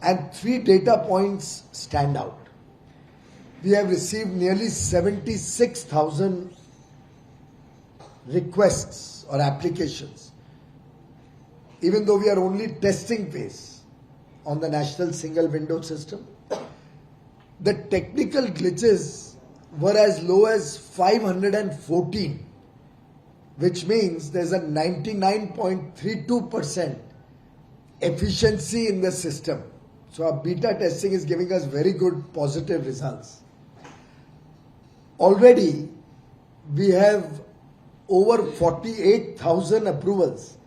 and 3 data points stand out. We have received nearly 76,000 requests or applications, even though we are only testing phase on the national single window system. The technical glitches were as low as 514, which means there's a 99.32% efficiency in the system. So our beta testing is giving us very good positive results. Already we have over 48,000 approvals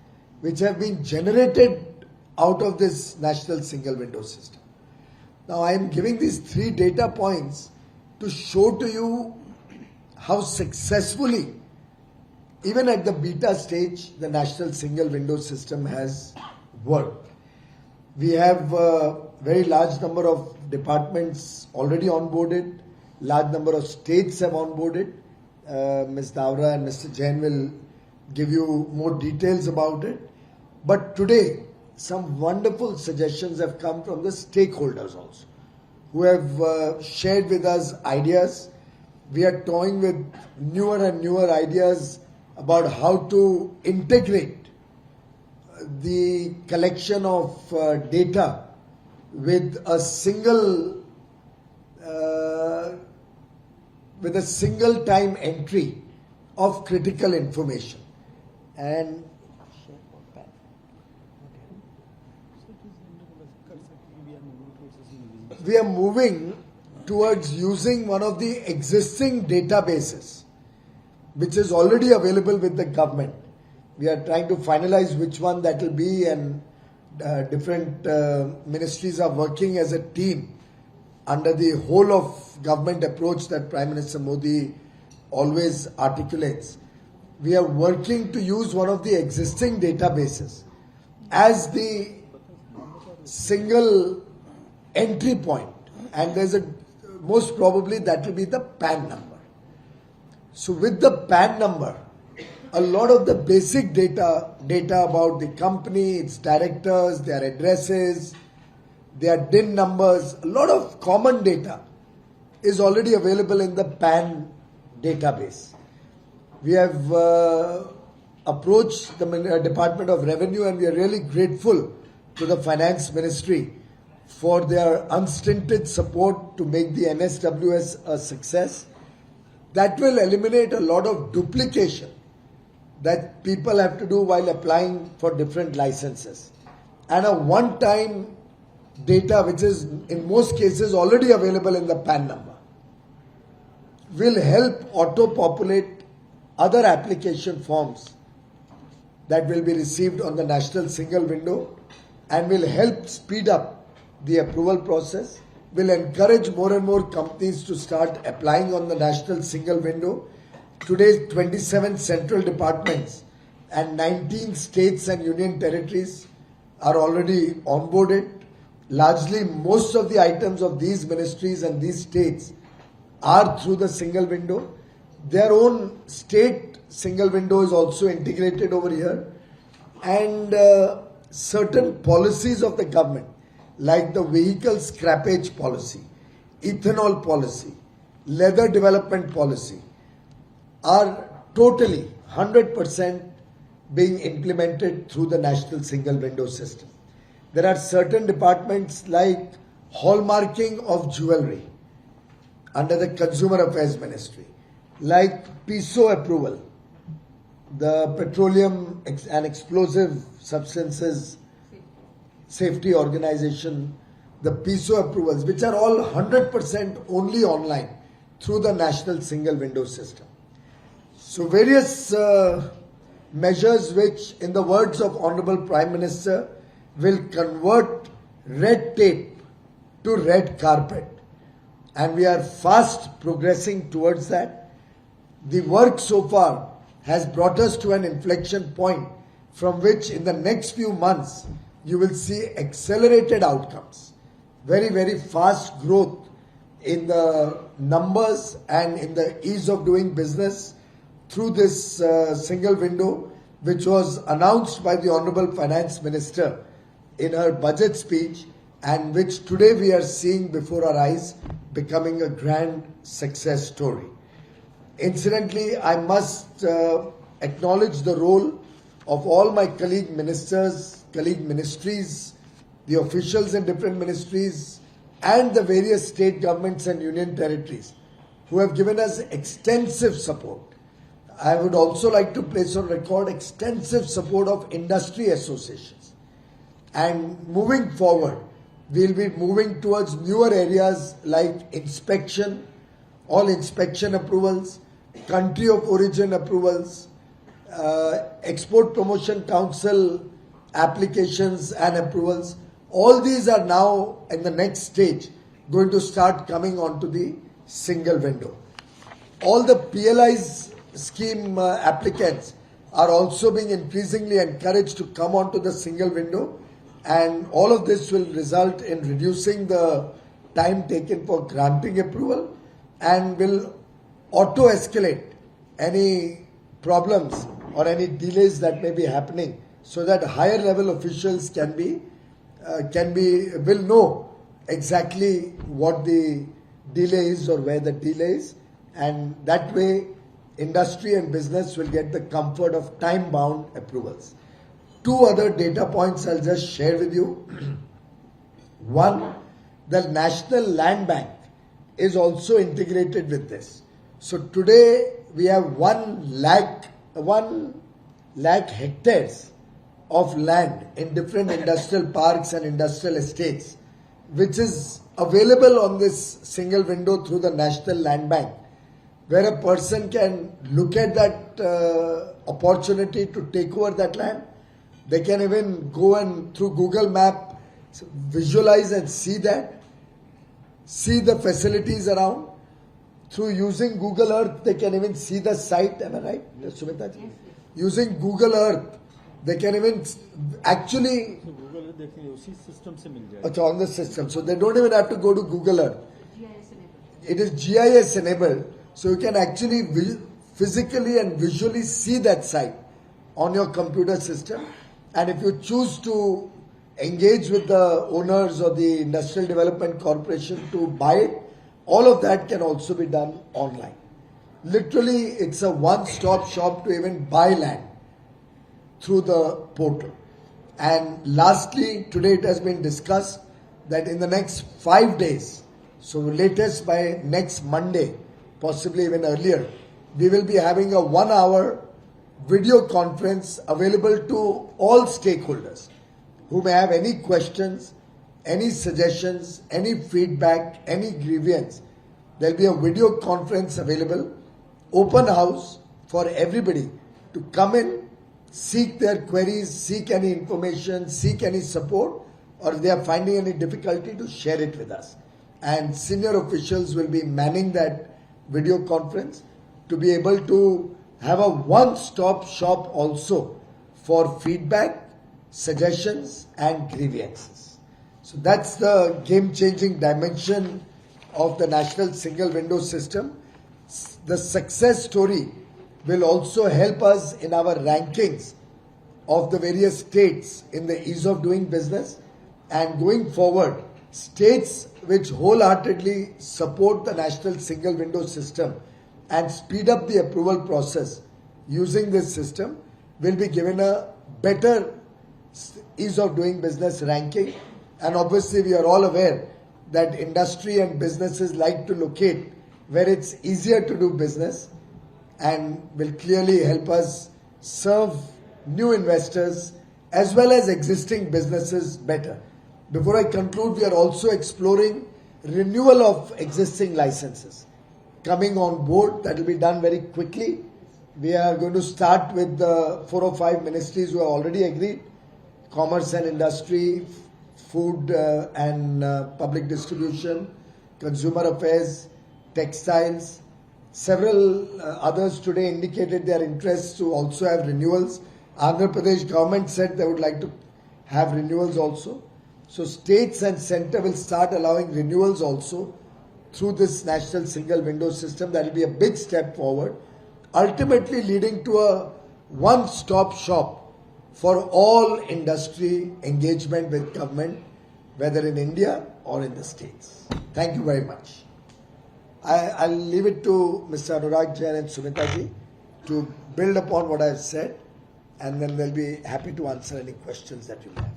which have been generated out of this national single window system. Now I am giving these 3 data points to show to you how successfully, even at the beta stage, the national single window system has worked. We have a very large number of departments already onboarded, large number of states have onboarded. Ms. Davra and Mr. Jain will give you more details about it. But today, some wonderful suggestions have come from the stakeholders also, who have shared with us ideas. We are toying with newer and newer ideas about how to integrate the collection of data with a single time entry of critical information. And we are moving towards using one of the existing databases which is already available with the government. We are trying to finalize which one that will be, and different ministries are working as a team under the whole of government approach that Prime Minister Modi always articulates. We are working to use one of the existing databases as the single entry point, and there's most probably that will be the PAN number. So with the PAN number, a lot of the basic data about the company, its directors, their addresses, their DIN numbers, a lot of common data is already available in the PAN database. We have approached the Department of Revenue, and we are really grateful to the Finance Ministry for their unstinted support to make the NSWS a success. That will eliminate a lot of duplication that people have to do while applying for different licenses. And a one-time data, which is in most cases already available in the PAN number, will help auto-populate other application forms that will be received on the national single window, and will help speed up the approval process, will encourage more and more companies to start applying on the national single window. Today, 27 central departments and 19 states and union territories are already onboarded. Largely, most of the items of these ministries and these states are through the single window. Their own state single window is also integrated over here. And certain policies of the government, like the vehicle scrappage policy, ethanol policy, leather development policy, are totally 100% being implemented through the national single window system. There are certain departments like hallmarking of jewelry under the Consumer Affairs Ministry, like PISO approval, the Petroleum and Explosive Substances Safety Organization, the PISO approvals, which are all 100% only online through the national single window system. So various measures which, in the words of Honorable Prime Minister, will convert red tape to red carpet. And we are fast progressing towards that. The work so far has brought us to an inflection point from which in the next few months you will see accelerated outcomes, very, very fast growth in the numbers and in the ease of doing business through this single window, which was announced by the Honorable Finance Minister in her budget speech, and which today we are seeing before our eyes becoming a grand success story. Incidentally, I must acknowledge the role of all my colleague ministers, colleague ministries, the officials in different ministries, and the various state governments and union territories who have given us extensive support. I would also like to place on record extensive support of industry associations. And moving forward, we'll be moving towards newer areas like inspection, all inspection approvals, country of origin approvals, export promotion council applications and approvals. All these are now in the next stage going to start coming onto the single window. All the PLIs scheme applicants are also being increasingly encouraged to come onto the single window, and all of this will result in reducing the time taken for granting approval and will auto-escalate any problems or any delays that may be happening, so that higher level officials will know exactly what the delay is or where the delay is, and that way industry and business will get the comfort of time-bound approvals. Two other data points I'll just share with you. One, the National Land Bank is also integrated with this. So today we have 1 lakh hectares of land in different industrial parks and industrial estates, which is available on this single window through the National Land Bank, where a person can look at that opportunity to take over that land. They can even go and through Google Map visualize and see that, see the facilities around. Through using Google Earth, they can even see the site. Am I right, Sumita ji? Yes. Using Google Earth, they can even actually. Google Earth उसी system से मिल जाएगा. अच्छा, on the system, so they don't even have to go to Google Earth. GIS enabled. It is GIS enabled, so you can actually physically and visually see that site on your computer system. And if you choose to engage with the owners or the Industrial Development Corporation to buy it, all of that can also be done online. Literally, it's a one-stop shop to even buy land through the portal. And lastly, today it has been discussed that in the next 5 days, so latest by next Monday, possibly even earlier, we will be having a 1-hour video conference available to all stakeholders who may have any questions, any suggestions, any feedback, any grievance. There will be a video conference available, open house for everybody to come in, seek their queries, seek any information, seek any support, or if they are finding any difficulty, to share it with us. And senior officials will be manning that video conference to be able to have a one-stop shop also for feedback, suggestions and grievances. So that's the game-changing dimension of the National Single Window System. The success story will also help us in our rankings of the various states in the ease of doing business, and going forward, states which wholeheartedly support the National Single Window System and speed up the approval process using this system will be given a better ease of doing business ranking. And obviously we are all aware that industry and businesses like to locate where it's easier to do business, and will clearly help us serve new investors as well as existing businesses better. Before I conclude, we are also exploring renewal of existing licenses coming on board. That will be done very quickly. We are going to start with the 4 or 5 ministries who have already agreed: Commerce and Industry, Food and Public Distribution, Consumer Affairs, Textiles. Several others today indicated their interest to also have renewals. Andhra Pradesh government said they would like to have renewals also. So states and centre will start allowing renewals also through this National Single Window System. That will be a big step forward, ultimately leading to a one-stop shop for all industry engagement with government, whether in India or in the States. Thank you very much. I'll leave it to Mr. Anurag Jain and Sumita ji to build upon what I've said, and then they'll be happy to answer any questions that you have.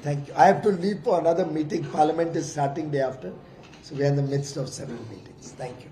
Thank you. I have to leave for another meeting. Parliament is starting day after, so we are in the midst of several meetings. Thank you.